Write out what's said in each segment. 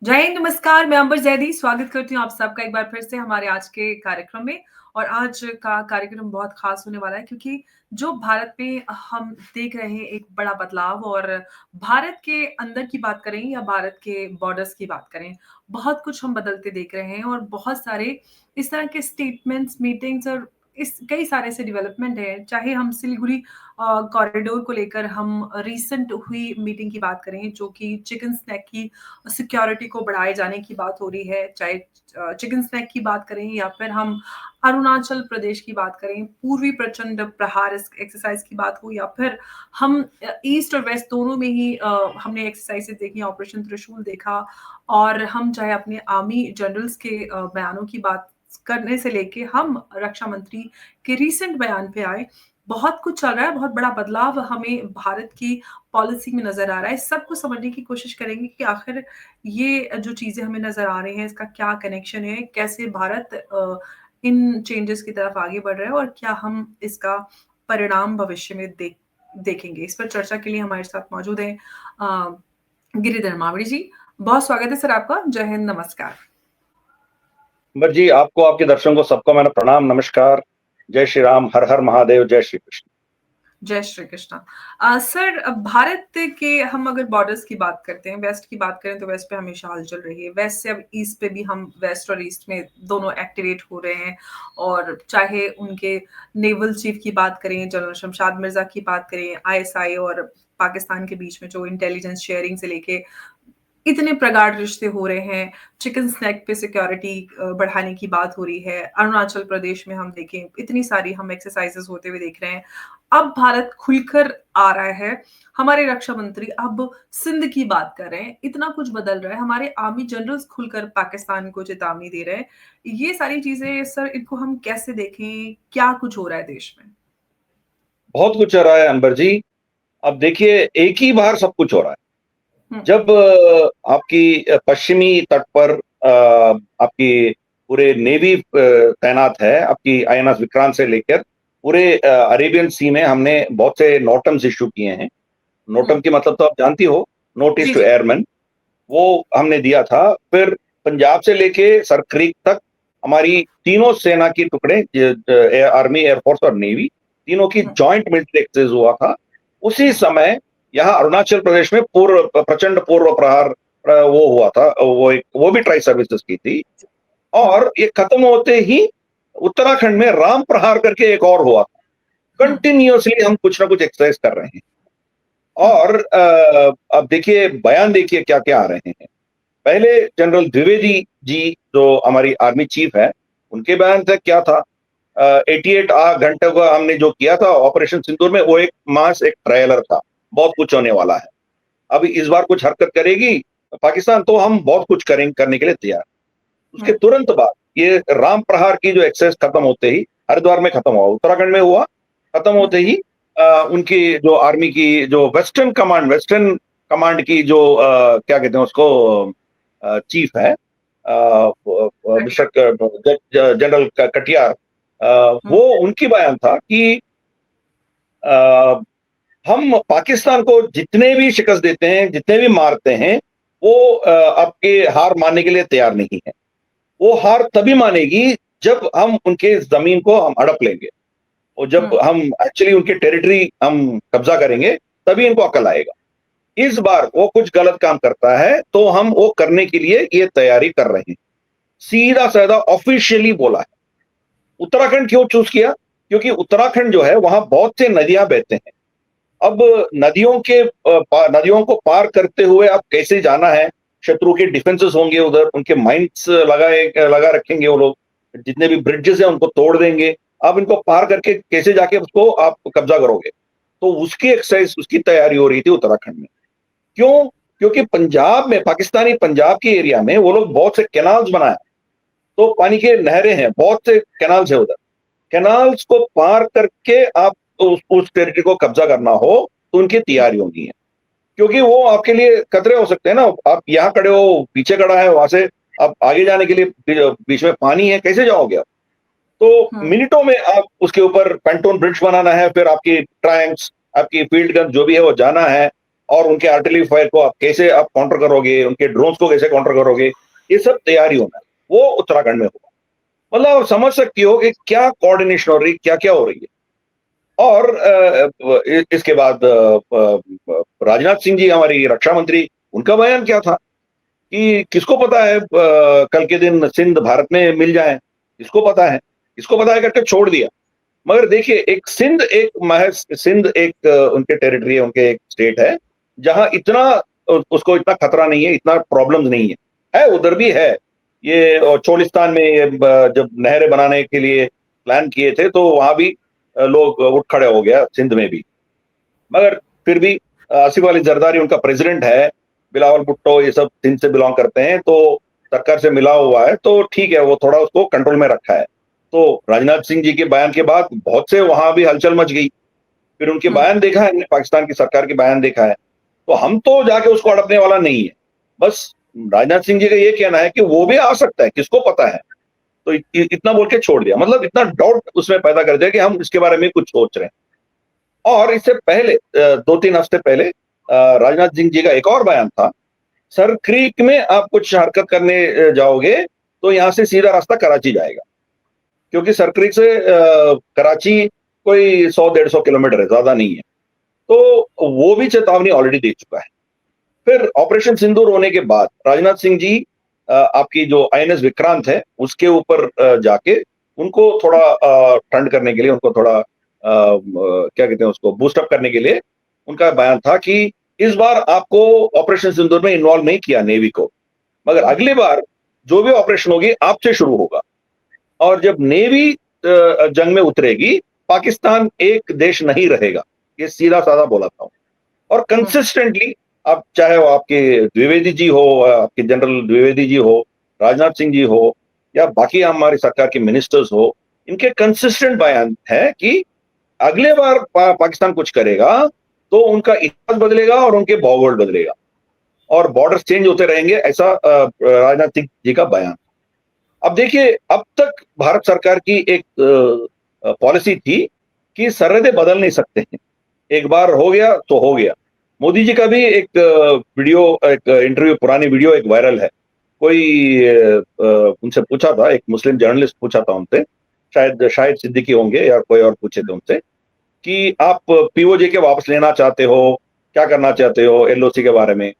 जय हिंद, नमस्कार। मैं अंबर जैदी स्वागत करती हूँ आप सबका एक बार फिर से हमारे आज के कार्यक्रम में। और आज का कार्यक्रम बहुत खास होने वाला है क्योंकि जो भारत में हम देख रहे हैं एक बड़ा बदलाव। और भारत के अंदर की बात करें या भारत के बॉर्डर्स की बात करें, बहुत कुछ हम बदलते देख रहे हैं। और बहुत सारे इस तरह के स्टेटमेंट्स, मीटिंग्स और इस कई सारे ऐसे डेवलपमेंट हैं। चाहे हम सिलीगुड़ी कॉरिडोर को लेकर हम रिसेंट हुई मीटिंग की बात करें, जो कि चिकन स्नैक की सिक्योरिटी को बढ़ाए जाने की बात हो रही है, चाहे चिकन स्नैक की बात करें या फिर हम अरुणाचल प्रदेश की बात करें, पूर्वी प्रचंड प्रहार एक्सरसाइज की बात हो, या फिर हम ईस्ट और वेस्ट दोनों में ही हमने एक्सरसाइजेस देखी, ऑपरेशन त्रिशूल देखा। और हम चाहे अपने आर्मी जनरल्स के बयानों की बात करने से लेके हम रक्षा मंत्री के रीसेंट बयान पे आए, बहुत कुछ चल रहा है। बहुत बड़ा बदलाव हमें भारत की पॉलिसी में नजर आ रहा है। सबको समझने की कोशिश करेंगे कि आखिर ये जो चीजें हमें नजर आ रही हैं, इसका क्या कनेक्शन है, कैसे भारत इन चेंजेस की तरफ आगे बढ़ रहा है और क्या हम इसका परिणाम भविष्य में देखेंगे। इस पर चर्चा के लिए हमारे साथ मौजूद हैं गिरिधर मावड़ी जी। बहुत स्वागत है सर आपका। जय हिंद, नमस्कार। अंबर जी, आपको, आपके दर्शकों को, सबको मेरा प्रणाम, नमस्कार। जय श्री राम, हर हर महादेव, जय श्री कृष्ण। जय श्री कृष्ण। सर, भारत के हम अगर बॉर्डर्स की बात करते हैं, वेस्ट की बात करें तो वेस्ट पे हमेशा हलचल रही है। वेस्ट से अब ईस्ट पे भी हम वेस्ट और ईस्ट में दोनों एक्टिवेट हो रहे हैं। और चाहे उनके नेवल चीफ की बात करें, जनरल शमशाद मिर्जा की बात करें, आईएसआई और पाकिस्तान के बीच में जो इंटेलिजेंस शेयरिंग से लेके इतने प्रगाढ़ रिश्ते हो रहे हैं। चिकन स्नैक पे सिक्योरिटी बढ़ाने की बात हो रही है। अरुणाचल प्रदेश में हम देखें, इतनी सारी हम एक्सरसाइजेस होते हुए देख रहे हैं। अब भारत खुलकर आ रहा है। हमारे रक्षा मंत्री अब सिंध की बात कर रहे हैं। इतना कुछ बदल रहा है। हमारे आर्मी जनरल्स खुलकर पाकिस्तान को चेतावनी दे रहे हैं। ये सारी चीजें सर, इनको हम कैसे देखें? क्या कुछ हो रहा है देश में? बहुत कुछ हो रहा है अंबर जी। अब देखिए, एक ही बार सब कुछ हो रहा है। हम्म। जब आपकी पश्चिमी तट पर आपकी पूरे नेवी तैनात है, आपकी आईएनएस विक्रांत से लेकर पूरे अरेबियन सी में हमने बहुत से नोटम्स इश्यू किए हैं। नोटम की मतलब तो आप जानती हो, notice G to G. Airman. वो हमने दिया था। फिर पंजाब से लेके सर क्रीक तक हमारी तीनों सेना की टुकड़े, आर्मी, एयरफोर्स और नेवी, तीनों की हम्म, जॉइंट मिलिट्री एक्सरसाइज हुआ था। उसी समय यहाँ अरुणाचल प्रदेश में प्रचंड पूर्व प्रहार वो हुआ था। वो भी ट्राई सर्विसेज की थी। हम्म, और ये खत्म होते ही उत्तराखंड में राम प्रहार करके एक और हुआ था। हम्म, कंटिन्यूअसली हम कुछ ना कुछ एक्सरसाइज कर रहे हैं। हम्म, और अब देखिए, बयान देखिए क्या क्या आ रहे हैं। पहले जनरल द्विवेदी जी, जो हमारी आर्मी चीफ है, उनके बयान से क्या था, 88 घंटे का हमने जो किया था ऑपरेशन सिंदूर में, वो एक मास एक ट्रायलर था। बहुत कुछ होने वाला है। अब इस बार कुछ हरकत करेगी पाकिस्तान तो हम बहुत कुछ करेंगे, करने के लिए तैयार। उसके हम्म, तुरंत बाद ये राम प्रहार की जो एक्सरसाइज खत्म होते ही हरिद्वार में खत्म हुआ, उत्तराखंड में हुआ। खत्म होते ही उनकी जो आर्मी की जो वेस्टर्न कमांड की जो क्या कहते हैं उसको, चीफ है, मिस्टर जनरल कटियार, हम्म, वो उनकी बयान था कि अ, हम पाकिस्तान को जितने भी शिकस्त देते हैं, जितने भी मारते हैं, वो आपके हार मानने के लिए तैयार नहीं है। वो हार तभी मानेगी जब हम उनके जमीन को हम हड़प लेंगे, और जब हम्म, हम एक्चुअली उनकी टेरिटरी हम कब्जा करेंगे, तभी इनको अकल आएगा। इस बार वो कुछ गलत काम करता है तो हम वो करने के लिए ये तैयारी कर रहे हैं। सीधा साधा ऑफिशियली बोला है। उत्तराखंड क्यों चूज किया? क्योंकि उत्तराखंड जो है, वहां बहुत से नदियां बहते हैं। अब नदियों को पार करते हुए अब कैसे जाना है? शत्रु के डिफेंसेस होंगे उधर, उनके माइंस लगा रखेंगे वो लोग। जितने भी ब्रिजेस हैं उनको तोड़ देंगे। अब इनको पार करके कैसे जाके उसको आप कब्जा करोगे? तो उसकी एक्सरसाइज, उसकी तैयारी हो रही थी उत्तराखंड में। क्यों? क्योंकि पंजाब में, पाकिस्तानी पंजाब के एरिया में वो लोग बहुत से कैनाल्स बनाए। तो पानी के नहरें हैं, बहुत से कैनाल्स है उधर। कैनाल्स को पार करके आप उस टेरिटरी को कब्जा करना हो, तो उनकी तैयारी होनी है। क्योंकि वो आपके लिए खतरे हो सकते हैं ना। आप यहाँ खड़े हो, पीछे खड़ा है, वहां से आप आगे जाने के लिए बीच में पानी है, कैसे जाओगे आप? तो हम्म, मिनटों में आप उसके ऊपर पेंटोन ब्रिज बनाना है, फिर आपकी ट्रायंक्स, आपकी फील्ड गन जो भी है वो जाना है। और उनके आर्टिलरी फायर को आप काउंटर करोगे, उनके ड्रोन्स को कैसे काउंटर करोगे, ये सब तैयारी होना है, वो उत्तराखंड में होगा। मतलब आप समझ सकती हो कि क्या कोऑर्डिनेशन हो रही है, क्या-क्या हो रही है। और इसके बाद राजनाथ सिंह जी हमारी रक्षा मंत्री, उनका बयान क्या था कि किसको पता है कल के दिन सिंध भारत में मिल जाए, किसको पता है करके छोड़ दिया। मगर देखिए सिंध एक उनके टेरिटरी है, उनके एक स्टेट है, जहां इतना उसको इतना खतरा नहीं है, इतना प्रॉब्लम्स नहीं है। उधर भी है। ये चोलिस्तान में जब नहरें बनाने के लिए प्लान किए थे, तो वहां भी लोग उठ खड़े हो गया, सिंध में भी। मगर फिर भी आसिफ अली जरदारी उनका प्रेसिडेंट है, बिलावल भुट्टो ये सब सिंध से बिलोंग करते हैं, तो सरकार से मिला हुआ है, तो ठीक है, वो थोड़ा उसको कंट्रोल में रखा है। तो राजनाथ सिंह जी के बयान के बाद बहुत से वहां भी हलचल मच गई। फिर उनके हुँ, बयान देखा है हमने, पाकिस्तान की सरकार के बयान देखा है। तो हम तो जाके उसको अड़पने वाला नहीं है। बस राजनाथ सिंह जी का ये कहना है कि वो भी आ सकता है, किसको पता है। तो इतना बोल के छोड़ दिया, मतलब इतना डाउट उसमें पैदा कर दिया कि हम इसके बारे में कुछ सोच रहे हैं। और इससे पहले 2-3 हफ्ते पहले राजनाथ सिंह जी का एक और बयान था, सर क्रीक में आप कुछ हरकत करने जाओगे, तो यहाँ से सीधा रास्ता कराची जाएगा। क्योंकि सर क्रीक से कराची कोई 100-150 किलोमीटर है, ज्यादा नहीं है। तो वो भी चेतावनी ऑलरेडी दे चुका है। फिर ऑपरेशन सिंदूर होने के बाद राजनाथ सिंह जी आपकी जो आईएनएस विक्रांत है, उसके ऊपर जाके उनको थोड़ा ठंड करने के लिए, उनको थोड़ा क्या कहते हैं उसको बूस्ट अप करने के लिए उनका बयान था कि इस बार आपको ऑपरेशन सिंदूर में इन्वॉल्व नहीं किया नेवी को, मगर हुँ, अगली बार जो भी ऑपरेशन होगी आपसे शुरू होगा। और जब नेवी जंग में उतरेगी, पाकिस्तान एक देश नहीं रहेगा। ये सीधा-साधा बोला था। और हुँ, कंसिस्टेंटली आप चाहे वो आपके द्विवेदी जी हो, आपके जनरल द्विवेदी जी हो, राजनाथ सिंह जी हो या बाकी हमारी सरकार के मिनिस्टर्स हो, इनके कंसिस्टेंट बयान है कि अगले बार पाकिस्तान कुछ करेगा, तो उनका इतिहास बदलेगा और उनके भौगोल बदलेगा और बॉर्डर्स चेंज होते रहेंगे, ऐसा राजनाथ सिंह जी का बयान। अब देखिए, अब तक भारत सरकार की एक पॉलिसी थी कि सरहदें बदल नहीं सकते हैं। एक बार हो गया तो हो गया। मोदी जी का भी एक एक इंटरव्यू, पुरानी वीडियो एक वायरल है। कोई उनसे पूछा था, एक मुस्लिम जर्नलिस्ट पूछा था उनसे, शायद शाहिद सिद्दीकी होंगे या कोई और पूछे थे उनसे, कि आप पीओजे के वापस लेना चाहते हो, क्या करना चाहते हो एलओसी के बारे में?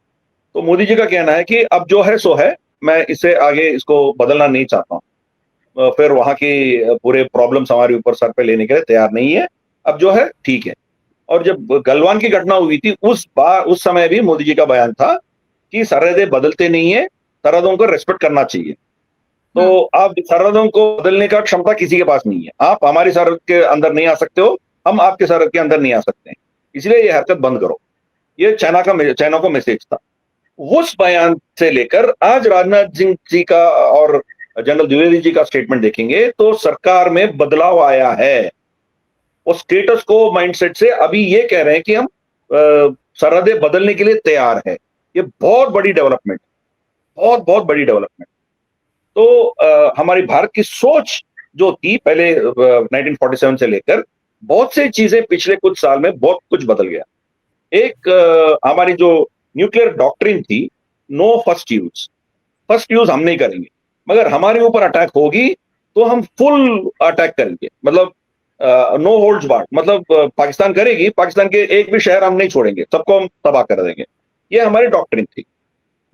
तो मोदी जी का कहना है कि अब जो है सो है, मैं इससे आगे इसको बदलना नहीं चाहता हूँ। फिर वहाँ की पूरे प्रॉब्लम्स हमारे ऊपर सर पे लेने के लिए तैयार नहीं है। अब जो है ठीक है। और जब गलवान की घटना हुई थी, उस समय भी मोदी जी का बयान था कि सरहदें बदलते नहीं है, सरहदों को रिस्पेक्ट करना चाहिए। हुँ, तो अब सरहदों को बदलने का क्षमता किसी के पास नहीं है। आप हमारी सरहद के अंदर नहीं आ सकते हो, हम आपके सरहद के अंदर नहीं आ सकते हैं। इसलिए ये हरकत बंद करो। ये चाइना को मैसेज था। उस बयान से लेकर आज राजनाथ सिंह जी का और जनरल द्विवेदी जी का स्टेटमेंट देखेंगे, तो सरकार में बदलाव आया है। वो स्टेटस को माइंडसेट से अभी ये कह रहे हैं कि हम सरहदें बदलने के लिए तैयार है। ये बहुत बड़ी डेवलपमेंट, बहुत बहुत बड़ी डेवलपमेंट। तो हमारी भारत की सोच जो थी पहले 1947 से लेकर, बहुत सी चीजें पिछले कुछ साल में बहुत कुछ बदल गया। एक हमारी जो न्यूक्लियर डॉक्ट्रिन थी, नो फर्स्ट यूज हम नहीं करेंगे, मगर हमारे ऊपर अटैक होगी तो हम फुल अटैक करेंगे। मतलब नो होल्ड्स बार्ड, मतलब पाकिस्तान करेगी, पाकिस्तान के एक भी शहर हम नहीं छोड़ेंगे, सबको हम तबाह कर देंगे। ये हमारी डॉक्ट्रिन थी।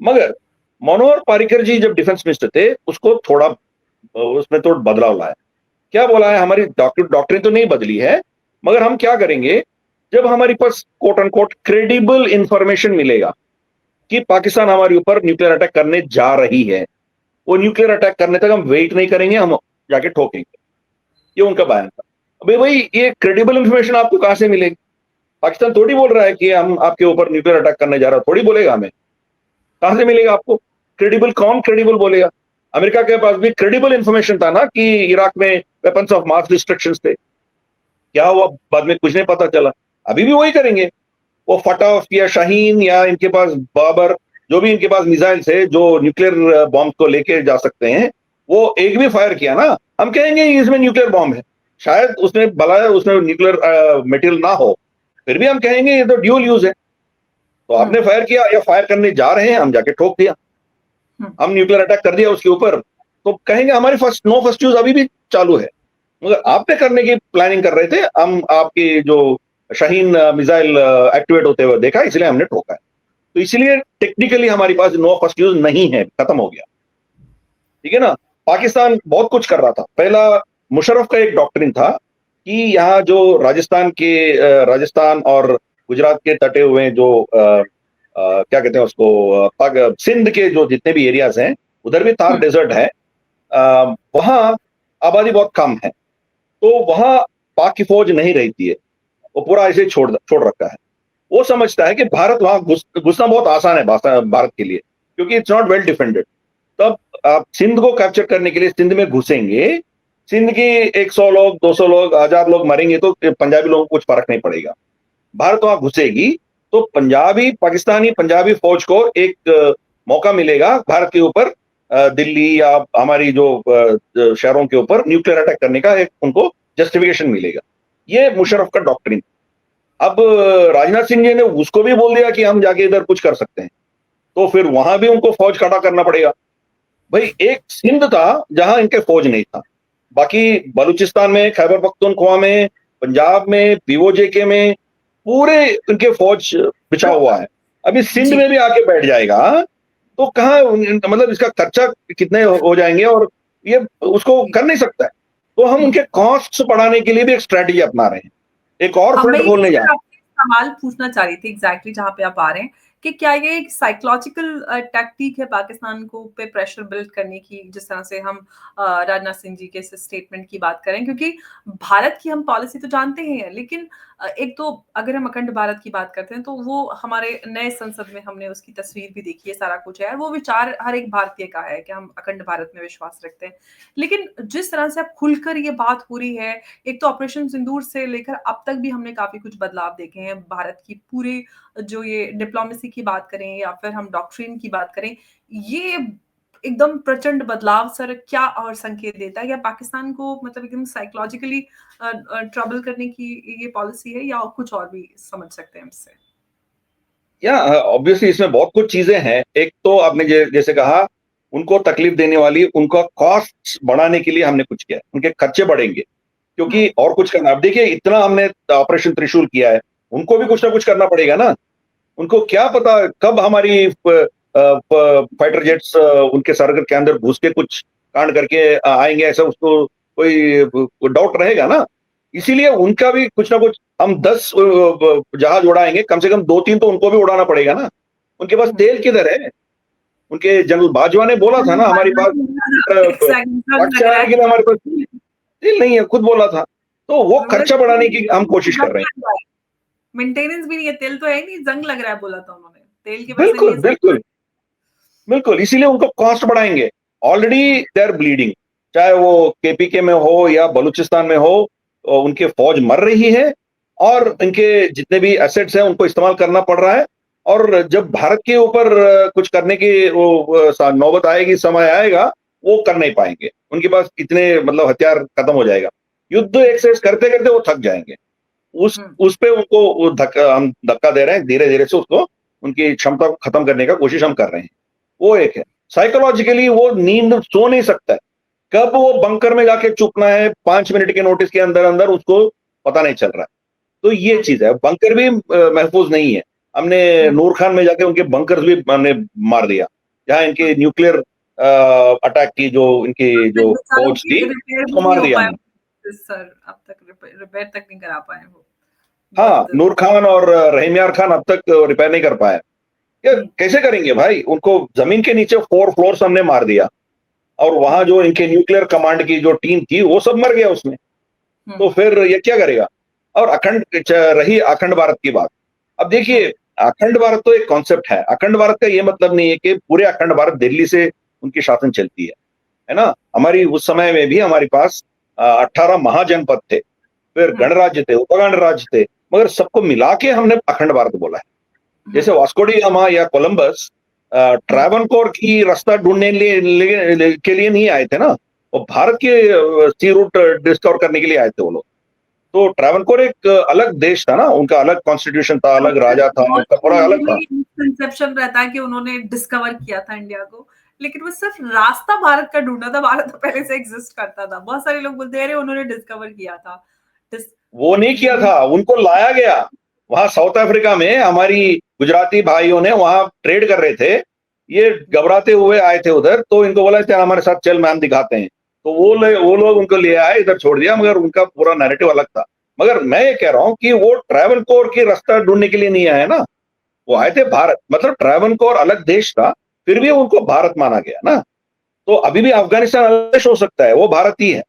मगर मनोहर पारिकर जी जब डिफेंस मिनिस्टर थे, उसको थोड़ा उसमें तो बदलाव लाया। क्या बोला है, हमारी डॉक्ट्रिन तो नहीं बदली है, मगर हम क्या करेंगे, जब हमारे पास कोट अनकोट क्रेडिबल इंफॉर्मेशन मिलेगा कि पाकिस्तान हमारे ऊपर न्यूक्लियर अटैक करने जा रही है, वो न्यूक्लियर अटैक करने तक हम वेट नहीं करेंगे, हम जाके ठोकेंगे। ये उनका बयान था। अबे भाई, ये क्रेडिबल इंफॉर्मेशन आपको कहां से मिलेगी? पाकिस्तान थोड़ी बोल रहा है कि हम आपके ऊपर न्यूक्लियर अटैक करने जा रहा है, थोड़ी बोलेगा हमें। कहां से मिलेगा आपको क्रेडिबल? कौन क्रेडिबल बोलेगा? अमेरिका के पास भी क्रेडिबल इंफॉर्मेशन था ना कि इराक में वेपन्स ऑफ मास डिस्ट्रक्शन थे। क्या हुआ बाद में? कुछ नहीं पता चला। अभी भी वही करेंगे। वो फटाफ या शाहीन या इनके पास बाबर, जो भी इनके पास मिसाइल्स है जो न्यूक्लियर बॉम्ब को लेके जा सकते हैं, वो एक भी फायर किया ना, हम कहेंगे इसमें न्यूक्लियर बॉम्ब है। शायद उसमें न्यूक्लियर मटेरियल ना हो, फिर भी हम कहेंगे ये तो ड्यूल यूज है। तो आपने फायर किया या फायर करने जा रहे हैं, हम जाके ठोक दिया, हम न्यूक्लियर अटैक कर दिया उसके ऊपर, तो कहेंगे हमारी फर्स्ट नो फर्स्ट यूज अभी भी चालू है। मगर आपने करने की प्लानिंग कर रहे थे, हम आपकी जो शाहीन मिसाइल एक्टिवेट होते हुए देखा, इसलिए हमने ठोका है। तो इसलिए टेक्निकली हमारे पास नो फर्स्ट यूज नहीं है, खत्म हो गया। ठीक है ना? पाकिस्तान बहुत कुछ कर रहा था। पहला मुशर्रफ का एक डॉक्ट्रिन था कि यहाँ जो राजस्थान और गुजरात के तटे हुए जो क्या कहते हैं उसको, सिंध के जो जितने भी एरियाज हैं, उधर भी थार डेजर्ट है, वहां आबादी बहुत कम है, तो वहां पाक की फौज नहीं रहती है, वो पूरा ऐसे ही छोड़ छोड़ रखा है। वो समझता है कि भारत वहां घुसना बहुत आसान है भारत के लिए, क्योंकि इट्स नॉट वेल डिफेंडेड। तब आप सिंध को कैप्चर करने के लिए सिंध में घुसेंगे, सिंध की 100 लोग, 200 लोग, 1000 लोग मरेंगे तो पंजाबी लोगों को कुछ फर्क नहीं पड़ेगा। भारत वहां घुसेगी तो पाकिस्तानी पंजाबी फौज को एक मौका मिलेगा भारत के ऊपर, दिल्ली या हमारी जो शहरों के ऊपर न्यूक्लियर अटैक करने का एक उनको जस्टिफिकेशन मिलेगा। ये मुशर्रफ का डॉक्ट्रिन। अब राजनाथ सिंह जी ने उसको भी बोल दिया कि हम जाके इधर कुछ कर सकते हैं, तो फिर वहां भी उनको फौज खड़ा करना पड़ेगा। भाई एक सिंध था जहां इनके फौज नहीं था, बाकी बलूचिस्तान में, खैबर पख्तूनख्वा में, पंजाब में, पीओजेके में पूरे इनके फौज बिछा हुआ है। अभी सिंध में भी आके बैठ जाएगा तो कहाँ, मतलब इसका खर्चा कितने हो जाएंगे, और ये उसको कर नहीं सकता है। तो हम उनके कॉस्ट बढ़ाने के लिए भी एक स्ट्रेटेजी अपना रहे हैं, एक और फ्रंट खोलने जा रहे हैं। सवाल पूछना चाह रही थी एग्जैक्टली जहां पे आप आ रहे हैं कि क्या ये एक साइकोलॉजिकल टैक्टिक है पाकिस्तान को पे प्रेशर बिल्ड करने की, जिस तरह से हम राजनाथ सिंह जी के स्टेटमेंट की बात करें, क्योंकि भारत की हम पॉलिसी तो जानते ही हैं, लेकिन एक तो अगर हम अखंड भारत की बात करते हैं तो वो हमारे नए संसद में हमने उसकी तस्वीर भी देखी है, सारा कुछ है, और वो विचार हर एक भारतीय का है कि हम अखंड भारत में विश्वास रखते हैं। लेकिन जिस तरह से अब खुलकर ये बात हो रही है, एक तो ऑपरेशन सिंदूर से लेकर अब तक भी हमने काफी कुछ बदलाव देखे हैं भारत की पूरी, जो ये डिप्लोमेसी की बात करें या फिर हम डॉक्ट्रिन की बात करें, ये एकदम प्रचंड बदलाव सर क्या और संकेत देता है? या पाकिस्तान को मतलब एकदम साइकोलॉजिकली ट्रबल करने की ये पॉलिसी है, या कुछ और भी समझ सकते हैं इससे? या ऑब्वियसली इसमें बहुत कुछ चीजें हैं। एक तो आपने जैसे कहा, उनको तकलीफ देने वाली, उनका कॉस्ट बढ़ाने के लिए हमने कुछ किया, उनके खर्चे बढ़ेंगे, क्योंकि और कुछ करना। अब देखिए इतना हमने ऑपरेशन त्रिशूल किया है, उनको भी कुछ ना कुछ करना पड़ेगा ना। उनको क्या पता कब हमारी फाइटर जेट्स उनके सरहद के अंदर घुस के कुछ कांड करके आएंगे, ऐसा उसको कोई डाउट रहेगा ना। इसीलिए उनका भी कुछ ना कुछ, हम 10 जहाज उड़ाएंगे, कम से कम 2-3 तो उनको भी उड़ाना पड़ेगा ना। उनके पास तेल किधर है? उनके जनरल बाजवा ने बोला था ना, हमारे पास आने के लिए हमारे पास तेल नहीं है, खुद बोला था। तो वो खर्चा बढ़ाने की हम कोशिश कर रहे हैं। मेंटेनेंस भी नहीं है, तेल तो है नहीं, जंग लग रहा है बोला था उन्होंने, तेल की वजह से बिल्कुल बिल्कुल बिल्कुल, इसीलिए उनको कॉस्ट बढ़ाएंगे। ऑलरेडी दे आर ब्लीडिंग, चाहे वो केपीके में हो या बलूचिस्तान में हो, उनके फौज मर रही है, और इनके जितने भी एसेट्स हैं उनको इस्तेमाल करना पड़ रहा है। और जब भारत के ऊपर कुछ करने की वो नौबत आएगी, समय आएगा, वो कर नहीं पाएंगे। उनके पास इतने मतलब हथियार खत्म हो जाएगा। युद्ध एक्सरसाइज करते करते वो थक जाएंगे। उस पे उनको हम धक्का दे रहे हैं, धीरे धीरे से उसको, उनकी क्षमता को खत्म करने का कोशिश हम कर रहे हैं। वो एक है। साइकोलॉजिकली वो नींद सो नहीं सकता है, कब वो बंकर में जाके छुपना है 5 मिनट के नोटिस के अंदर अंदर, उसको पता नहीं चल रहा है। तो ये चीज है, बंकर भी महफूज नहीं है। हमने नूर खान में जाके उनके बंकर भी हमने मार दिया, जहां इनके न्यूक्लियर अटैक की जो इनकी जो फौज थी, उसको मार दिया हमने। सर अब तक रिपेयर तक नहीं करा पाए वो। हाँ, नूर खान और रहीम यार खान अब तक रिपेयर नहीं कर पाए। ये कैसे करेंगे भाई? उनको जमीन के नीचे 4 फ्लोर्स हमने मार दिया, और वहां जो इनके न्यूक्लियर कमांड की जो टीम थी वो सब मर गया उसमें। तो फिर ये क्या करेगा? और रही अखंड भारत की बात। अब देखिए, अखंड भारत तो एक कॉन्सेप्ट है। अखंड भारत का ये मतलब नहीं है कि पूरे अखंड भारत दिल्ली से उनकी शासन चलती है ना। हमारी उस समय में भी हमारे पास 18 महाजनपद थे, फिर गणराज्य थे, उपगणराज्य थे, मगर सबको मिला के हमने अखंड भारत बोला है। जैसे वास्को डी गामा या कोलंबस ट्रावनकोर की रास्ता ढूंढने के लिए नहीं आए थे ना, वो भारत के सी रूट डिस्कवर करने के लिए आए थे वो लोग। तो ट्रावनकोर एक अलग देश था ना, उनका अलग कॉन्स्टिट्यूशन था, अलग राजा था, बहुत उनका पूरा अलग था। मिसकंसेप्शन रहता है कि उन्होंने डिस्कवर किया था इंडिया को, लेकिन वो सिर्फ रास्ता भारत का ढूंढा था, भारत तो पहले से एग्जिस्ट करता था। बहुत सारे लोग बोलते हैं अरे उन्होंने डिस्कवर किया था। वो नहीं किया वो था, उनको लाया गया। वहां साउथ अफ्रीका में हमारी गुजराती भाइयों ने वहां ट्रेड कर रहे थे, ये घबराते हुए आए थे उधर, तो इनको बोला चल हमारे साथ चल मैम दिखाते हैं। तो वो लोग उनको ले आए, इधर छोड़ दिया, मगर उनका पूरा नैरेटिव अलग था। मगर मैं ये कह रहा हूँ कि वो ट्रैवनकोर की रास्ता ढूंढने के लिए नहीं आए ना, वो आए थे भारत। मतलब ट्रैवनकोर अलग देश था, फिर भी उनको भारत माना गया ना। तो अभी भी अफगानिस्तान अलग देश हो सकता है, वो भारत ही है।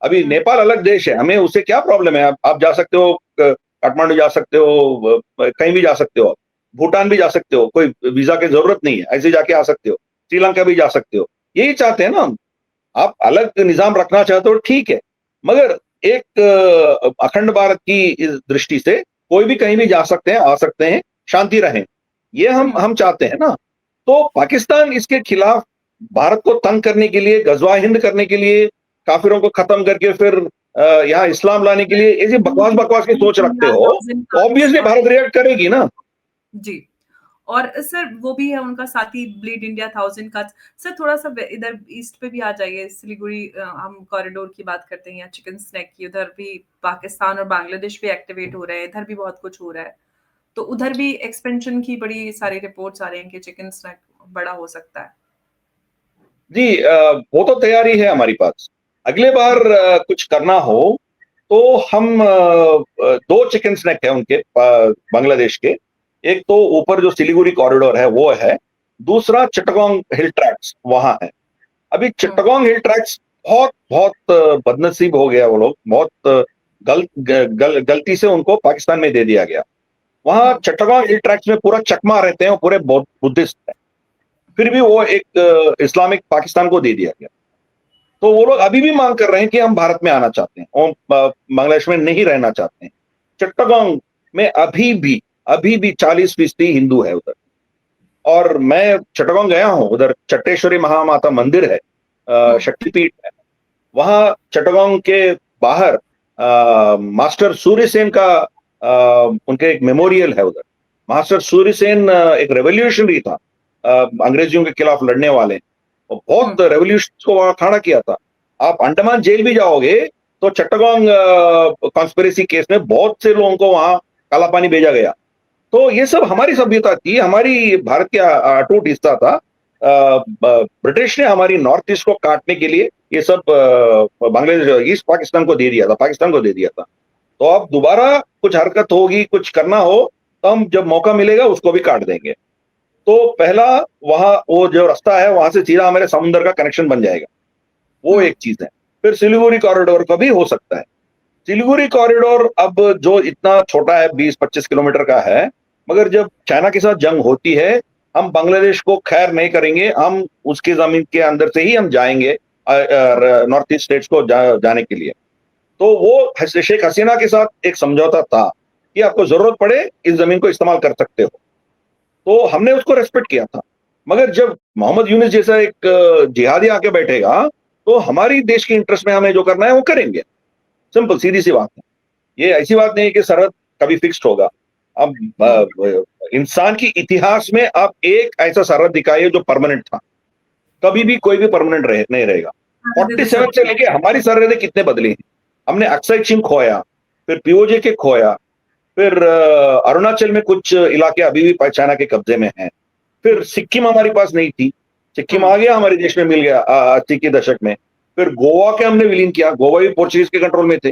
अभी नेपाल अलग देश है, हमें उससे क्या प्रॉब्लम है? आप जा सकते हो, काठमांडू जा सकते हो, कहीं भी जा सकते हो, भूटान भी जा सकते हो, कोई वीजा की जरूरत नहीं है, ऐसे जाके आ सकते हो, श्रीलंका भी जा सकते हो। यही चाहते हैं ना हम। आप अलग निजाम रखना चाहते हो ठीक है, मगर एक अखंड भारत की इस दृष्टि से कोई भी कहीं भी जा सकते हैं, आ सकते हैं, शांति रहे, ये हम चाहते हैं ना। तो पाकिस्तान इसके खिलाफ भारत को तंग करने के लिए, गजवा हिंद करने के लिए, काफिरों को खत्म करके फिर यहाँ इस्लाम लाने के लिए ऐसी बकवास बकवास की सोच रखते हो, ऑब्वियसली भारत रिएक्ट करेगी ना। जी। और सर वो भी है उनका साथी ब्लीड इंडिया 1000 का। सर थोड़ा सा इधर ईस्ट पे भी आ जाइए, सिलीगुड़ी हम कॉरिडोर की बात करते हैं या चिकन स्नैक की, उधर भी पाकिस्तान और बांग्लादेश भी एक्टिवेट हो रहे हैं, इधर भी बहुत कुछ हो रहा है। तो उधर भी एक्सपेंशन की बड़ी सारी रिपोर्ट्स आ रहे हैं कि चिकन स्नैक बड़ा हो सकता है। जी, वो तो तैयारी है हमारी पास। अगले बार कुछ करना हो तो हम दो चिकन स्नैक है उनके, बांग्लादेश के। एक तो ऊपर जो सिलीगुड़ी कॉरिडोर है वो है, दूसरा चिट्टागोंग हिल ट्रैक्स वहां है। अभी चिट्टागोंग हिल ट्रैक्स बहुत बहुत बदनसीब हो गया, वो लोग बहुत गलती से उनको पाकिस्तान में दे दिया गया। वहां चिट्टागोंग हिल ट्रैक्स में पूरा चकमा रहते हैं, वो पूरे बुद्धिस्ट है, फिर भी वो एक इस्लामिक पाकिस्तान को दे दिया गया। तो वो लोग अभी भी मांग कर रहे हैं कि हम भारत में आना चाहते हैं और बांग्लादेश में नहीं रहना चाहते हैं। चिट्टागोंग में अभी भी 40% हिंदू है उधर। और मैं चिट्टागोंग गया हूं, उधर चट्टेश्वरी महामाता मंदिर है, शक्तिपीठ है। वहां चिट्टागोंग के बाहर मास्टर सूर्यसेन का उनके एक मेमोरियल है उधर। मास्टर सूर्यसेन एक रेवोल्यूशनरी था, अंग्रेजियों के खिलाफ लड़ने वाले, और बहुत रेवोल्यूशन को वहां खड़ा किया था। आप अंडमान जेल भी जाओगे तो चिट्टागोंग कॉन्स्पिरेसी केस में बहुत से लोगों को वहां काला पानी भेजा गया। तो ये सब हमारी सभ्यता थी, हमारी भारत का अटूट हिस्सा था। ब्रिटिश ने हमारी नॉर्थ ईस्ट को काटने के लिए ये सब बांग्लादेश, ईस्ट पाकिस्तान को दे दिया था, पाकिस्तान को दे दिया था। तो अब दोबारा कुछ हरकत होगी, कुछ करना हो, तो हम जब मौका मिलेगा उसको भी काट देंगे। तो पहला वहां वो जो रास्ता है वहां से सीधा हमारे समुद्र का कनेक्शन बन जाएगा, वो एक चीज है। फिर सिलीगुड़ी कॉरिडोर का भी हो सकता है। सिलीगुड़ी कॉरिडोर अब जो इतना छोटा है, 20-25 किलोमीटर का है, मगर जब चाइना के साथ जंग होती है, हम बांग्लादेश को खैर नहीं करेंगे, हम उसकी जमीन के अंदर से ही हम जाएंगे नॉर्थ ईस्ट स्टेट्स को जाने के लिए। तो वो शेख हसीना के साथ एक समझौता था कि आपको जरूरत पड़े इस जमीन को इस्तेमाल कर सकते हो, तो हमने उसको रेस्पेक्ट किया था। मगर जब मोहम्मद यूनिस जैसा एक जिहादी आके बैठेगा, तो हमारी देश के इंटरेस्ट में हमें जो करना है वो करेंगे। सिंपल सीधी सी बात है। ये ऐसी बात नहीं है कि सरहद कभी फिक्स्ड होगा। अब इंसान की इतिहास में आप एक ऐसा सरहद दिखाइए जो परमानेंट था। कभी भी कोई भी परमानेंट नहीं रहेगा। 47 से लेके हमारी सरहदें कितने बदली हैं। हमने अक्सई चिन खोया, फिर पीओजे के खोया, फिर अरुणाचल में कुछ इलाके अभी भी चाइना के कब्जे में हैं। फिर सिक्किम हमारे पास नहीं थी, सिक्किम आ गया, हमारे देश में मिल गया 80 के दशक में। फिर गोवा के हमने विलीन किया, गोवा भी पोर्चुगीज के कंट्रोल में थे।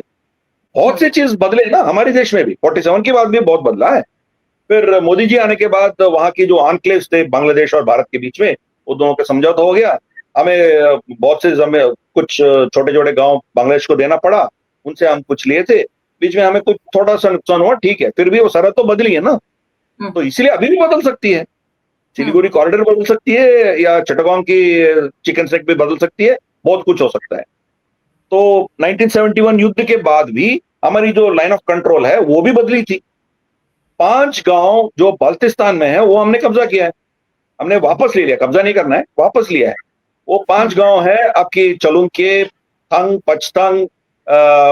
बहुत सी चीज बदले ना हमारे देश में भी, 47 के बाद भी बहुत बदला है। फिर मोदी जी आने के बाद वहां की जो एन्क्लेव्स थे बांग्लादेश और भारत के बीच में, वो दोनों का समझौता हो गया। हमें बहुत से कुछ छोटे छोटे गांव बांग्लादेश को देना पड़ा, उनसे हम कुछ लिए थे। बीच में हमें कुछ थोड़ा सा नुकसान हुआ, ठीक है, फिर भी वो सरहद तो बदली है ना। तो इसलिए अभी भी बदल सकती है, सिलीगुड़ी कॉरिडोर बदल सकती है, या चिटागोंग की चिकन स्नैक भी बदल सकती है, बहुत कुछ हो सकता है। तो 1971 युद्ध के बाद भी हमारी जो लाइन ऑफ कंट्रोल है वो भी बदली थी। 5 गांव जो बाल्टिस्तान में है वो हमने कब्जा किया है, हमने वापस ले लिया, कब्जा नहीं करना है, वापस लिया है। वो 5 गांव है आपकी चलुंके, थंग, पचतंग,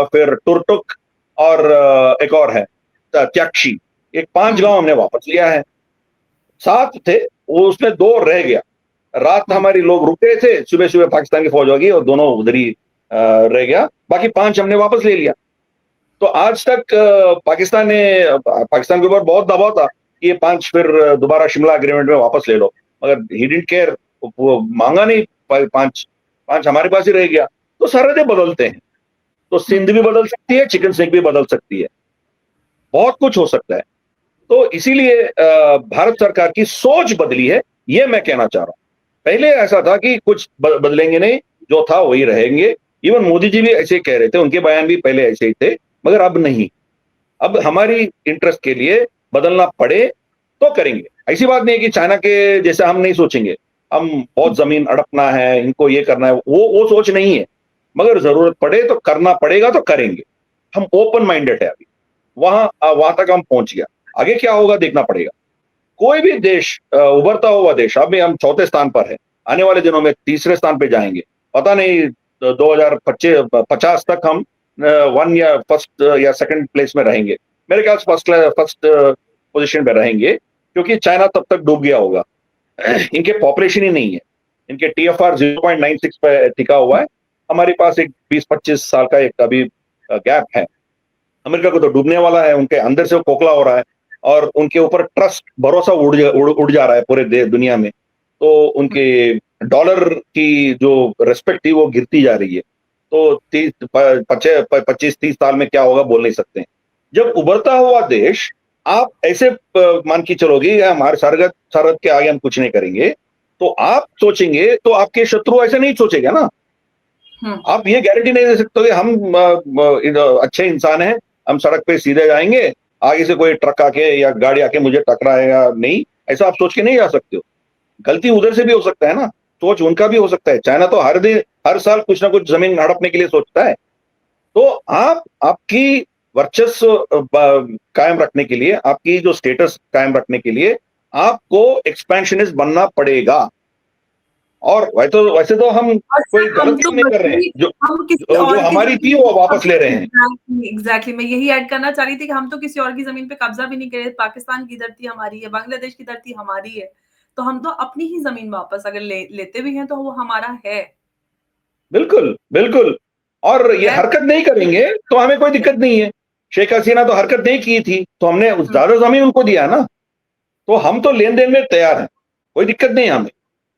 फिर टुरटुक, और एक और है त्याक्षी, एक 5 हम्म। गांव हमने वापस लिया है। 7 थे, वो उसमें 2 रह गया। रात हम्म। हमारी लोग रुके थे, सुबह सुबह पाकिस्तान की फौज आ गई और दोनों उधर ही रह गया। बाकी 5 हमने वापस ले लिया। तो आज तक पाकिस्तान के ऊपर बहुत दबाव था कि ये 5 फिर दोबारा शिमला एग्रीमेंट में वापस ले लो, मगर ही डिडंट केयर, वो मांगा नहीं। 5 5 हमारे पास ही रह गया। तो सरहदें बदलते हैं, तो हम्म। सिंध भी बदल सकती है, चिकन सिंह भी बदल सकती है, बहुत कुछ हो सकता है। तो इसीलिए भारत सरकार की सोच बदली है, ये मैं कहना चाह रहा हूं। पहले ऐसा था कि कुछ बदलेंगे नहीं, जो था वही रहेंगे। इवन मोदी जी भी ऐसे ही कह रहे थे, उनके बयान भी पहले ऐसे ही थे, मगर अब नहीं। अब हमारी इंटरेस्ट के लिए बदलना पड़े तो करेंगे। ऐसी बात नहीं है कि चाइना के जैसे हम नहीं सोचेंगे, हम बहुत जमीन अड़पना है, इनको ये करना है, वो सोच नहीं है। मगर जरूरत पड़े तो करना पड़ेगा, तो करेंगे। हम ओपन माइंडेड है अभी, वहां तक हम पहुंच गया। आगे क्या होगा देखना पड़ेगा। कोई भी देश, उभरता हुआ देश, अभी हम 4थे स्थान पर है, आने वाले दिनों में 3रे स्थान पे जाएंगे। पता नहीं 2050 तक हम वन या फर्स्ट या सेकंड प्लेस में रहेंगे। मेरे ख्याल से फर्स्ट पोजीशन पे रहेंगे, क्योंकि चाइना तब तक डूब गया होगा। इनके पॉपुलेशन ही नहीं है, इनके TFR 0.96 पे टिका हुआ है। हमारे पास एक 20-25 साल का एक अभी गैप है। अमेरिका को तो डूबने वाला है, उनके अंदर से वो खोखला हो रहा है, और उनके ऊपर ट्रस्ट, भरोसा उड़ जा रहा है पूरे दुनिया में। तो उनके डॉलर की जो रिस्पेक्ट थी वो गिरती जा रही है। तो 25-30 साल में क्या होगा बोल नहीं सकते हैं। जब उभरता हुआ देश, आप ऐसे मान के चलोगे हमारे सरहद सरहद के आगे हम कुछ नहीं करेंगे, तो आप सोचेंगे तो आपके शत्रु ऐसे नहीं सोचेगा ना। हम्म। आप ये गारंटी नहीं दे सकते कि हम अच्छे इंसान हैं, हम सड़क पे सीधे जाएंगे, आगे से कोई ट्रक आके या गाड़ी आके मुझे टकराएगा नहीं, ऐसा आप सोच के नहीं जा सकते हो। गलती उधर से भी हो सकता है ना, सोच उनका भी हो सकता है। चाइना तो हर साल कुछ ना कुछ जमीन हड़पने के लिए सोचता है। तो आपकी वर्चस्व कायम रखने के लिए, आपकी जो स्टेटस कायम रखने के लिए, आपको एक्सपेंशनिस्ट बनना पड़ेगा। और वैसे तो हम और कोई सर हम गलत तो काम नहीं कर रहे हैं। बल्कि हम किसी जो और की हमारी जमीन थी पे वो वापस ले रहे हैं। एग्जैक्टली एग्जैक्टली मैं यही ऐड करना चाह रही थी कि हम तो किसी और की जमीन पे कब्जा भी नहीं करे। पाकिस्तान की धरती हमारी है, बांग्लादेश की धरती हमारी है, तो हम तो अपनी ही जमीन वापस अगर लेते भी हैं तो वो हमारा है। बिल्कुल, बिल्कुल। और ये गैर हरकत नहीं करेंगे तो हमें कोई दिक्कत नहीं है। शेख हसीना तो हरकत नहीं की थी, तो हमने हम्म। ज़्यादा ज़मीन उनको दिया ना, तो हम तो लेन-देन में तैयार हैं, कोई दिक्कत नहीं है हमें।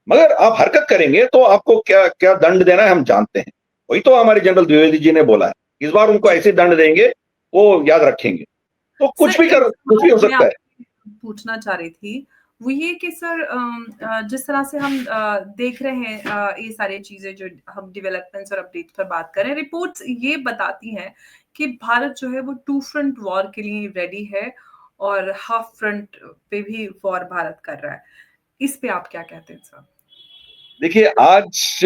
मगर आप हरकत करेंगे तो आपको क्या क्या दंड देना है हम जानते हैं। वही तो हमारे जनरल द्विवेदी जी ने बोला है, इस बार उनको जी ऐसे दंड देंगे, वो याद रखेंगे। तो सर, एक कुछ भी सवाल हो मैं सकता है। आपसे पूछना चाह रही थी, वो ये कि सर जिस तरह से हम देख रहे हैं ये सारी चीज़ें जो हम डेवलपमेंट्स और अपडेट्स पर बात कर रहे हैं, रिपोर्ट्स ये बताती हैं कि भारत जो है वो टू फ्रंट वॉर के लिए रेडी है और हाफ फ्रंट पे भी वॉर भारत कर रहा है। इस पे आप क्या कहते हैं सर? देखिए आज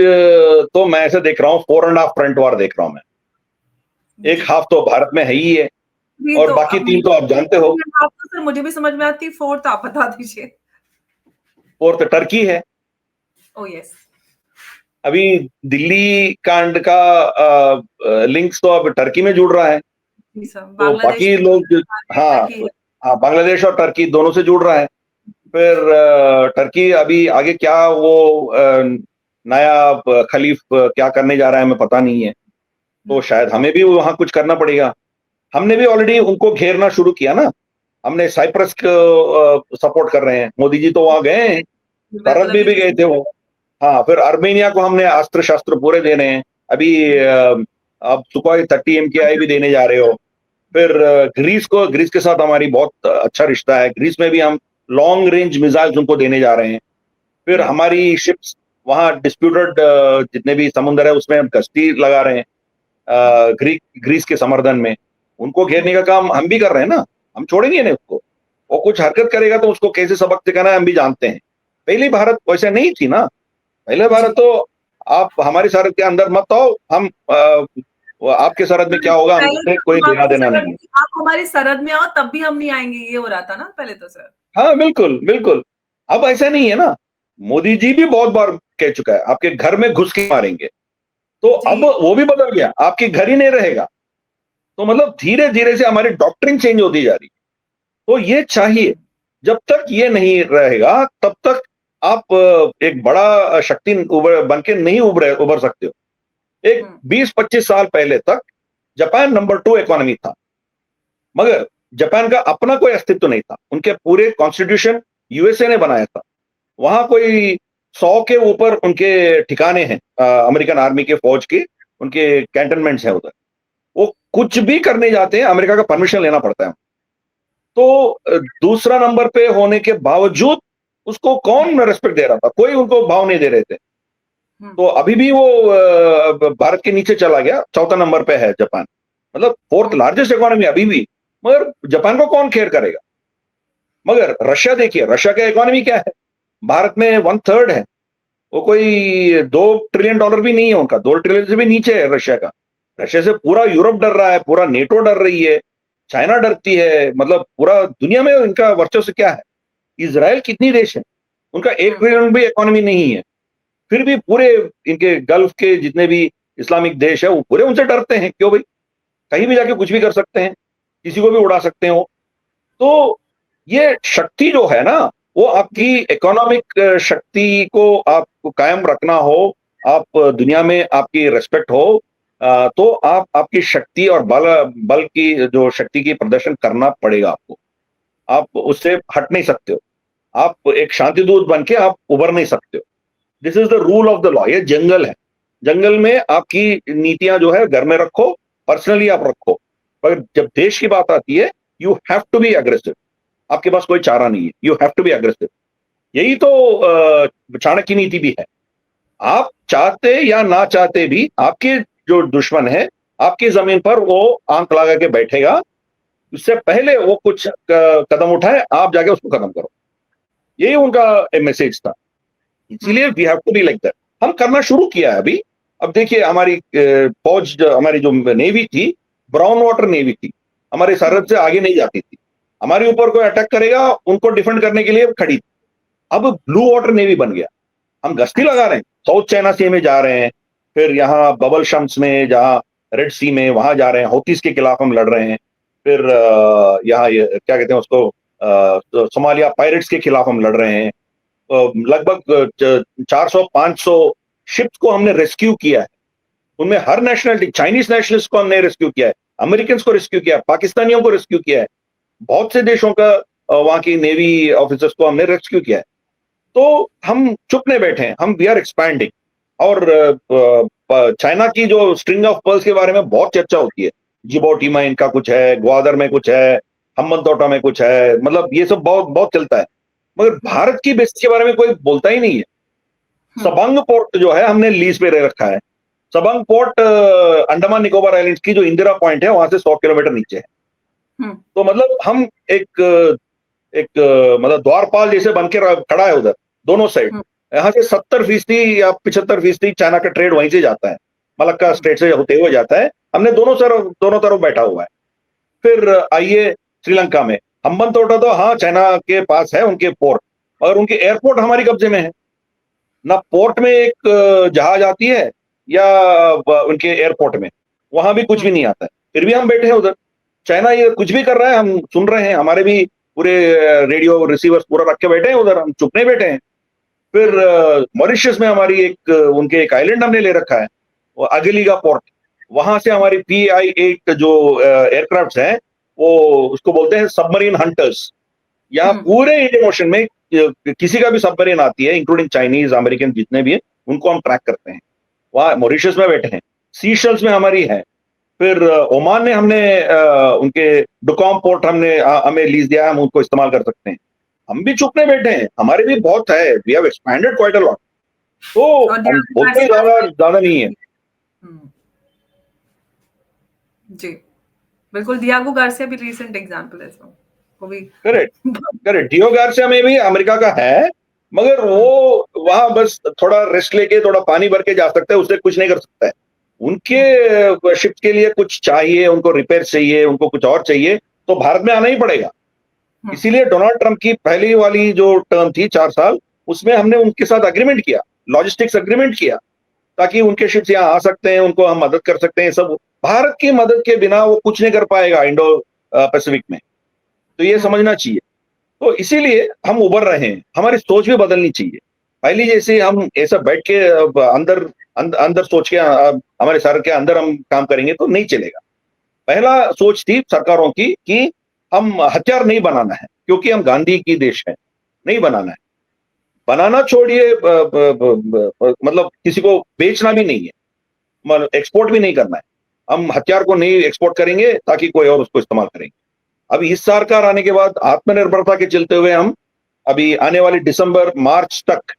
तो मैं ऐसा देख रहा हूँ, 4 एंड हाफ फ्रंट वॉर देख रहा हूँ मैं। एक जी। हाफ तो भारत में है ही है, जी, और तो बाकी अब 3 तो आप जानते हो। आपको सर मुझे भी समझ में आती है, 4th आप बता दीजिए। 4th टर्की है। Oh yes. अभी दिल्ली कांड का लिंक्स तो अब टर्की में जुड़ रहा है। जी सर, तो बांग्लादेश बाकी में लोग हाँ, टर्की है। हाँ, बांग्लादेश और टर्की दोनों से जुड़ रहा है। फिर टर्की अभी आगे क्या वो नया खलीफ क्या करने जा रहा है हमें पता नहीं है। तो हुँ, शायद हमें भी वहाँ कुछ करना पड़ेगा। हमने भी ऑलरेडी उनको घेरना शुरू किया ना। हमने साइप्रस को सपोर्ट कर रहे हैं। मोदी जी तो वहाँ गए हैं, बिल्कुल सरहद भी गए थे वो। हाँ, फिर अर्मेनिया को हमने अस्त्र-शस्त्र पूरे दे रहे हैं। अभी अब सुखोई 30 MKI भी देने जा रहे हो। फिर ग्रीस के साथ हमारी बहुत अच्छा रिश्ता है। ग्रीस में भी हम लॉन्ग रेंज मिसाइल्स उनको देने जा रहे हैं। फिर हुँ, हमारी शिप्स वहाँ डिस्प्यूटेड जितने भी समुद्र है उसमें हम गश्ती लगा रहे हैं, हुँ, ग्रीस के समर्थन में। उनको हुँ। घेरने का काम हम भी कर रहे हैं ना, हम छोड़ेंगे नहीं उसको। वो कुछ हरकत करेगा तो उसको कैसे सबक सिखाना है हम भी जानते हैं। पहली भारत वैसे नहीं थी ना, पहले भारत जी। तो आप हमारी सरहद के अंदर मत आओ, हम वो आपके सरहद में क्या होगा पहले हमसे तो कोई हम लेना आपकी देना सरहद नहीं है। आप हमारी सरहद में आओ तब भी हम नहीं आएँगे, ये हो रहा था ना पहले तो सर। हाँ, बिल्कुल, बिल्कुल। अब ऐसा नहीं है ना, मोदी जी भी बहुत बार कह चुका है, आपके घर में घुस के मारेंगे। तो अब जी, वो भी बदल गया, आपके घर ही नहीं रहेगा। तो मतलब धीरे-धीरे से हमारी डॉक्ट्रिन चेंज होती जा रही है। तो ये चाहिए, जब तक ये नहीं रहेगा, तब तक आप एक बड़ा शक्ति बन के नहीं उभर सकते हो। एक हुँ, 20-25 साल पहले तक जापान नंबर 2 इकोनॉमी था, मगर जापान का अपना कोई अस्तित्व नहीं था। उनके पूरे कॉन्स्टिट्यूशन यूएसए ने बनाया था। वहाँ कोई 100 के ऊपर उनके ठिकाने हैं, अमेरिकन आर्मी के फौज के, उनके कैंटनमेंट्स हैं उधर। वो कुछ भी करने जाते हैं, अमेरिका का परमिशन लेना पड़ता है। तो दूसरा नंबर पे होने के बावजूद उसको कौन रिस्पेक्ट दे रहा था? कोई उनको भाव नहीं दे रहे थे। हुँ, तो अभी भी वो भारत के नीचे चला गया, चौथा नंबर पे है जापान। मतलब 4th हुँ, लार्जेस्ट इकोनॉमी अभी भी, मगर जापान को कौन केयर करेगा? मगर रशिया देखिए, रशिया का इकोनॉमी क्या है? भारत में 1/3 है। वो कोई $2 ट्रिलियन भी नहीं है उनका, 2 ट्रिलियन से भी नीचे है रशिया का। रशिया से पूरा यूरोप डर रहा है, पूरा नेटो डर रही है, चाइना डरती है, मतलब पूरा दुनिया में इनका वर्चस्व क्या है? इज़राइल कितनी देश है? उनका 1 हुँ, ट्रिलियन भी इकोनॉमी नहीं है। फिर भी पूरे इनके गल्फ के जितने भी इस्लामिक देश है, वो पूरे उनसे डरते हैं। क्यों भई? कहीं भी जाके कुछ भी कर सकते हैं, किसी को भी उड़ा सकते हैं वो। तो ये शक्ति जो है ना, वो जी, आपकी इकोनॉमिक शक्ति को आपको कायम रखना हो, आप दुनिया में आपकी रिस्पेक्ट हो, तो आप आपकी शक्ति और बल बल की जो शक्ति की प्रदर्शन करना पड़ेगा आपको। आप उससे हट नहीं सकते हो। आप एक शांति दूत बन के आप उभर नहीं सकते हो। This is the rule of the law. ये जंगल है। जंगल में आपकी नीतियाँ जो है घर में रखो, पर्सनली आप रखो। पर जब देश की बात आती है, you have to be aggressive. आपके पास कोई चारा नहीं है। You have to be aggressive. यही तो चाणक्य की नीति भी है। आप चाहते या ना चाहते भी आपके जो दुश्मन है, आपकी ज़मीन पर वो आँख लगा के बैठेगा। उससे पहले वो कुछ कदम उठाए, आप जाके उसको खत्म करो। यही उनका मैसेज था। हुँ, इसीलिए we have to be like that. हम करना शुरू किया है अभी। अब देखिए हमारी फौज हमारी जो नेवी थी, ब्राउन वाटर नेवी थी। हमारी हुँ, सरहद से आगे नहीं जाती थी। हमारे ऊपर कोई अटैक करेगा, उनको डिफेंड करने के लिए खड़ी थी। अब ब्लू वाटर नेवी बन गया। हम गश्ती लगा अच्छा, रहे हैं, साउथ चाइना सी में जा रहे हैं, फिर यहाँ बबल शम्स में, जहाँ रेड सी में, वहां जा रहे हैं, हौतीस के खिलाफ हम लड़ रहे हैं। फिर यहाँ ये क्या कहते हैं उसको, सोमालिया पायरेट्स के खिलाफ हम लड़ रहे हैं। लगभग 400-500 शिप्स को हमने रेस्क्यू किया है। उनमें हर नेशनलिटी, चाइनीज नेशनलिस्ट को हमने रेस्क्यू किया है, अमेरिकन को रेस्क्यू किया है, पाकिस्तानियों को रेस्क्यू किया है, बहुत से देशों का वहां की नेवी ऑफिसर्स को हमने रेस्क्यू किया है। तो हम चुप नहीं बैठे हैं, हम वी आर एक्सपैंडिंग। और चाइना की जो स्ट्रिंग ऑफ पर्ल्स के बारे में बहुत चर्चा होती है। जिबोटी में इनका कुछ है, ग्वादर में कुछ है, हम्बनटोटा में कुछ है, मतलब ये सब बहुत बहुत चलता है। मगर हुँ, भारत की बेइज्जती के बारे में कोई बोलता ही नहीं है। हुँ, सबंग पोर्ट जो है हमने लीज पे ले रखा है। Sabang port Andaman Nicobar islands की जो इंदिरा पॉइंट है वहां से 100 किलोमीटर नीचे है। हुँ, तो मतलब हम एक एक मतलब द्वारपाल जैसे बन के खड़ा है उधर, दोनों साइड। हुँ, यहाँ से 70% या 75% चाइना का ट्रेड वहीं से जाता है, मलक्का हुँ, स्ट्रेट से होते हुए जाता है। हमने दोनों तरफ बैठा हुआ है। फिर आइए श्रीलंका में, हम्बनटोटा तो हाँ चाइना के पास है उनके पोर्ट, और उनके एयरपोर्ट हमारी कब्जे में है। ना पोर्ट में एक जहाज आती है, या उनके एयरपोर्ट में, वहां भी कुछ हुँ, भी नहीं आता है। फिर भी हम बैठे हैं उधर। चाइना ये कुछ भी कर रहा है, हम सुन रहे हैं। हमारे भी पूरे रेडियो रिसीवर्स पूरा रख के बैठे हैं उधर, हम चुप नहीं बैठे हैं। फिर हुँ, मॉरिशस में हमारी एक उनके एक आइलैंड हमने ले रखा है, वो अगलीगा पोर्ट। वहां से हमारी PI-8 जो एयरक्राफ्ट हैं, वो उसको बोलते हैं सबमरीन हंटर्स। यहाँ हुँ, पूरे इंडियन ओशन में किसी का भी सबमरीन आती है, इंक्लूडिंग चाइनीज, अमेरिकन जितने भी हैं, उनको हम ट्रैक करते हैं। वहाँ मॉरिशस में बैठे हैं, सीशल्स में हमारी है। फिर ओमान ने हमने उनके डुकॉम पोर्ट हमें लीज दिया है, हम उनको इस्तेमाल कर सकते हैं। हम भी चुप नहीं बैठे हैं, हमारे भी बहुत है, we have expanded quite a lot. तो और हम ध्यान बोलते ही ज्यादा से ज्यादा नहीं है। हुँ, जी, बिल्कुल डियागो गार्सिया भी रीसेंट एग्ज़ाम्पल है इसमें, वो भी करेक्ट, करेक्ट। डियो गार्सिया में भी अमेरिका का है, मगर हुँ, वो वहां बस थोड़ा रेस्ट लेके थोड़ा पानी भर के जा सकता है, उससे कुछ नहीं कर सकता है। हुँ, उनके शिप के लिए कुछ चाहिए, उनको रिपेयर चाहिए, उनको कुछ और चाहिए, तो भारत में आना ही पड़ेगा। हुँ, इसीलिए डोनाल्ड ट्रंप की पहली वाली जो टर्म थी 4 साल, उसमें हमने उनके साथ अग्रीमेंट किया, लॉजिस्टिक्स अग्रीमेंट किया, ताकि उनके शिप्स यहाँ आ सकते हैं, उनको हम मदद कर सकते हैं, सब भारत की मदद के बिना वो कुछ नहीं कर पाएगा इंडो पैसिफिक में, तो ये समझना चाहिए। तो इसीलिए हम उभर रहे हैं, हमारी सोच भी बदलनी चाहिए। पहले जैसे हम ऐसा बैठ के अंदर सोच के हमारे सर के अंदर हम काम करेंगे तो नहीं चलेगा। पहला सोच थी सरकारों की कि हम हथियार नहीं बनाना है, क्योंकि हम गांधी की देश है, नहीं बनाना है। बनाना छोड़िए, मतलब किसी को बेचना भी नहीं है, मतलब एक्सपोर्ट भी नहीं करना है। हम हथियार को नहीं एक्सपोर्ट करेंगे ताकि कोई और उसको इस्तेमाल करेंगे। अभी इस सरकार आने के बाद आत्मनिर्भरता के चलते हुए हम अभी आने वाली दिसंबर मार्च तक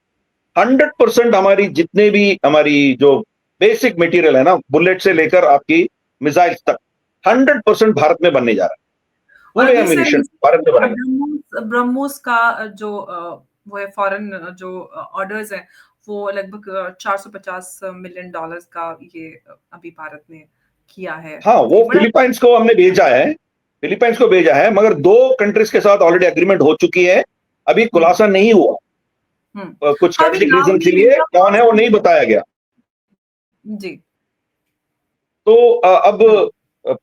100% हमारी जितने भी हमारी जो बेसिक मटेरियल है ना, बुलेट से लेकर आपकी मिसाइल्स तक 100% भारत में बनने जा रहा है। और पूरे अभी सर एम्यूनिशन भारत में बनेगा। ब्रह्मोस का जो वो है फॉरेन जो ऑर्डर्स है, वो लगभग $450 मिलियन का ये अभी भारत ने किया है। हाँ, ये वो बड़ा फिलीपाइंस को हमने भेजा है, फिलीपाइंस को भेजा है, मगर 2 कंट्रीज के साथ ऑलरेडी एग्रीमेंट हो चुकी है। अभी खुलासा नहीं हुआ। कुछ हाँ, अभी स्ट्रेटेजिक नाम रीजन के नहीं लिए लिया। कौन है वो नहीं बताया गया। जी। तो अब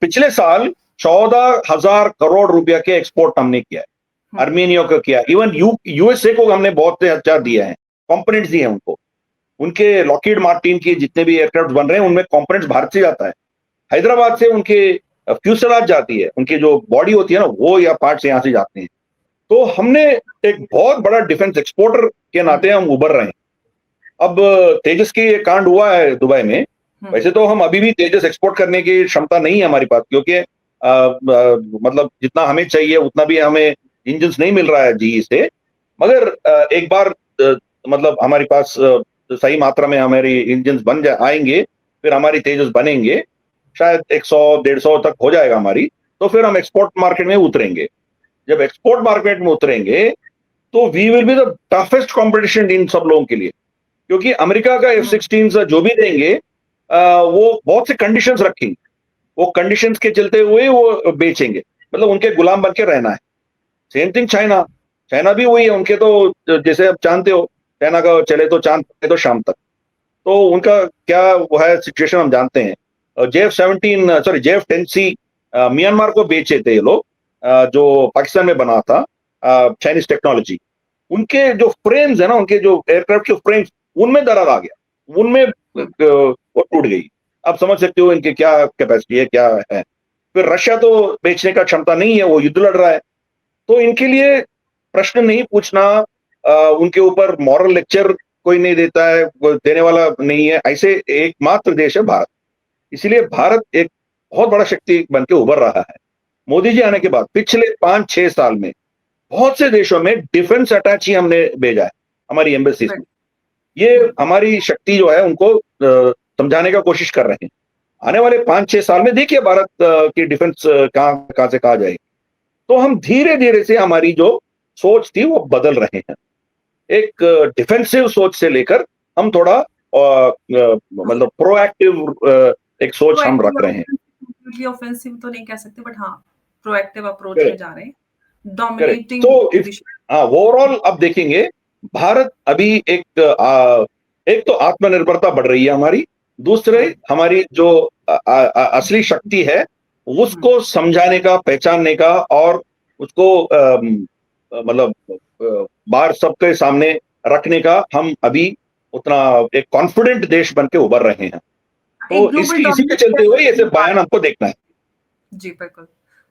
पिछले साल 14,000 करोड़ रुपया के एक्सपोर्ट हमने किया है, आर्मेनिया को किया, इवन यूएसए को हमने बहुत से हथियार दिए हैं, कंपोनेंट्स दिए हैं उनको। उनके लॉकहीड मार्टिन के जितने भी एयरक्राफ्ट बन रहे हैं उनमें कंपोनेंट्स भारत से जाता है। हैदराबाद से उनके फ्यूसलाज जाती है, उनकी जो बॉडी होती है ना वो या पार्ट्स यहाँ से जाते हैं। तो हमने एक बहुत बड़ा डिफेंस एक्सपोर्टर के नाते हम उभर रहे हैं। अब तेजस की ये कांड हुआ है दुबई में, वैसे तो हम अभी भी तेजस एक्सपोर्ट करने की क्षमता नहीं है हमारी पास, क्योंकि मतलब जितना हमें चाहिए उतना भी हमें इंजन नहीं मिल रहा है जीई से। मगर एक बार मतलब हमारे पास सही मात्रा में हमारी इंजन बन जाए आएंगे, फिर हमारी तेजस बनेंगे, शायद 100-150 तक हो जाएगा हमारी, तो फिर हम एक्सपोर्ट मार्केट में उतरेंगे। जब एक्सपोर्ट मार्केट में उतरेंगे तो we will be the toughest competition इन सब लोगों के लिए, क्योंकि अमेरिका का F-16 जो भी देंगे वो बहुत से कंडीशंस रखेंगे, वो कंडीशंस के चलते हुए वो बेचेंगे, मतलब उनके गुलाम बन के रहना है। सेम थिंग चाइना, चाइना भी वही है, उनके तो जैसे आप जानते हो चाइना का चले तो चांद पे तो शाम तक, तो उनका क्या वो है सिचुएशन हम जानते हैं। JF-17 सॉरी JF-10C म्यांमार को बेचे थे ये लोग, जो पाकिस्तान में बना था, चाइनीज टेक्नोलॉजी। उनके जो फ्रेम्स है ना, उनके जो एयरक्राफ्ट के फ्रेम्स, उनमें दरार आ गया, उनमें वो टूट गई। आप समझ सकते हो इनकी क्या कैपेसिटी है, क्या है। फिर रशिया तो बेचने का क्षमता नहीं है, वो युद्ध लड़ रहा है। तो इनके लिए प्रश्न नहीं पूछना, उनके ऊपर मॉरल लेक्चर कोई नहीं देता है, कोई देने वाला नहीं है, ऐसे एकमात्र देश है भारत। इसीलिए भारत एक बहुत बड़ा शक्ति बन के उभर रहा है। मोदी जी आने के बाद पिछले 5-6 साल में बहुत से देशों में डिफेंस अटैची हमने भेजा है, हमारी एम्बेसीज में। ये हमारी शक्ति जो है उनको समझाने का कोशिश कर रहे हैं। आने वाले 5-6 साल में देखिए भारत की डिफेंस कहां से कहां जाएगी। तो हम धीरे धीरे से हमारी जो सोच थी वो बदल रहे हैं, एक डिफेंसिव सोच से लेकर हम थोड़ा मतलब प्रोएक्टिव एक सोच हम रख रहे हैं। कंप्लीटली ऑफेंसिव तो नहीं कह सकते, बट हाँ प्रोएक्टिव अप्रोच में करेक्ट, जा रहे हैं, करेक्ट। डोमिनेटिंग तो इफ पोजीशन। हाँ ओवरऑल अब देखेंगे भारत अभी एक तो आत्मनिर्भरता बढ़ रही है हमारी, दूसरे हमारी जो असली शक्ति है उसको समझाने का, पहचानने का और उसको मतलब बाहर सबके सामने रखने का हम अभी उतना एक कॉन्फिडेंट देश बन के उभर रहे हैं। एक तो ग्लोबल इसी के चलते हुए ऐसे बयान हमको देखना है। जी बिल्कुल,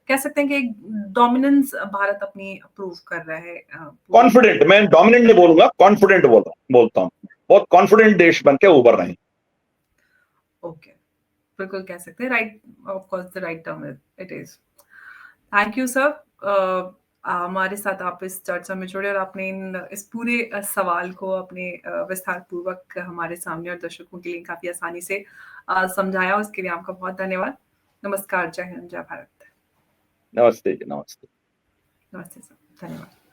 कह सकते हैं कि एक डोमिनेंस भारत अपनी प्रूव कर रहा है पूरी। कॉन्फिडेंट, मैं डोमिनेंट नहीं बोलूंगा, कॉन्फिडेंट बोलता हूँ। बहुत कॉन्फिडेंट देश बन के उभर रहे हैं। ओके, बिल्कुल कह सकते हैं, right, of course the right term it is. Thank you sir, हमारे साथ आप इस चर्चा में जुड़े और आपने इस पूरे सवाल को अपने विस्तार पूर्वक हमारे सामने और दर्शकों के लिए काफी आसानी से समझाया, उसके लिए आपका बहुत धन्यवाद। नमस्कार, जय हिंद, जय भारत। नमस्ते जी, नमस्ते। नमस्ते सर, धन्यवाद।